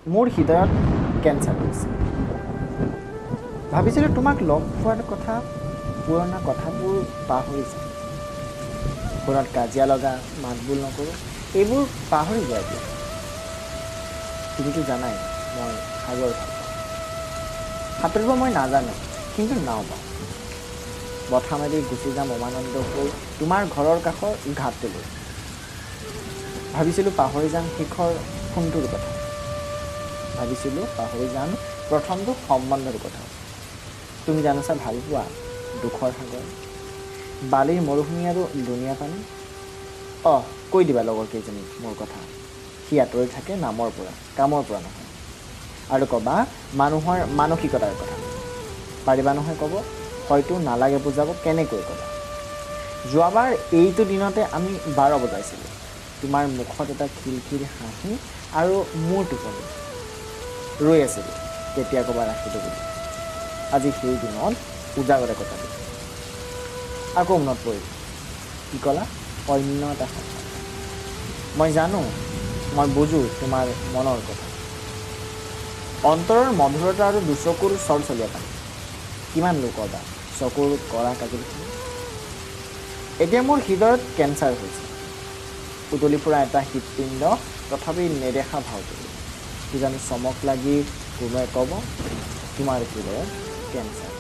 মোৰ হৃদয়ত কেঞ্চাৰ হৈছে। ভাবিছিলোঁ তোমাক লগ পোৱাৰ কথা, পুৰণা কথাবোৰ পাহৰি যাম। ফোনত কাজিয়া লগা, মাতবোল নকৰোঁ, এইবোৰ পাহৰি যোৱা দিয়া। তুমিতো জানাই মই সাগৰ ভাল পাওঁ। সাঁতুৰিব মই নাজানো, কিন্তু নাও পাওঁ। বঠা মাৰি গুচি যাম উমানন্দ হৈ তোমাৰ ঘৰৰ কাষৰ ঘাটটোলৈ। ভাবিছিলোঁ পাহৰি যাম শেষৰ ফোনটোৰ কথা। ভাবিছিলোঁ পাহৰি যাম প্ৰথমটো সম্বন্ধৰ কথা। তুমি জানোচা ভাল পোৱা দুখৰ সাগৰ, বালিৰ মৰুভূমি আৰু দুনীয়া পানী। কৈ দিবা লগৰ কেইজনীক মোৰ কথা। সি আঁতৰি থাকে নামৰ পৰা, কামৰ পৰা নহয়। আৰু ক'বা মানুহৰ মানসিকতাৰ কথা। পাৰিবা নহয় ক'ব, হয়তো নালাগে বুজাব, কেনেকৈ ক'বা। যোৱাবাৰ এইটো দিনতে আমি 12 বজাইছিলোঁ। তোমাৰ মুখত এটা খিলখিল হাঁহি আৰু মোৰ টোপনি। ৰৈ আছিলোঁ কেতিয়া ক'বা ৰাখিলোঁ বুলি। আজি সেই দিনত উজাগৰে কটালোঁ। আকৌ মনত পৰিল, কি ক'লা? অন্য এটা সন্তান। মই জানো, মই বুজোঁ তোমাৰ মনৰ কথা। অন্তৰৰ মধুৰতা আৰু দুচকুৰ চলচলীয়া পানী। কিমান লুকবা চকুৰ কৰা কাজলখিনি। এতিয়া মোৰ হৃদয়ত কেঞ্চাৰ হৈছে। উতলি ফুৰা এটা হৃদপিণ্ড, তথাপি নেদেখা ভাও তুলি। কিজানি চমক লাগি কোনোৱে ক'ব তোমাৰ হৃদয়ত কেঞ্চাৰ।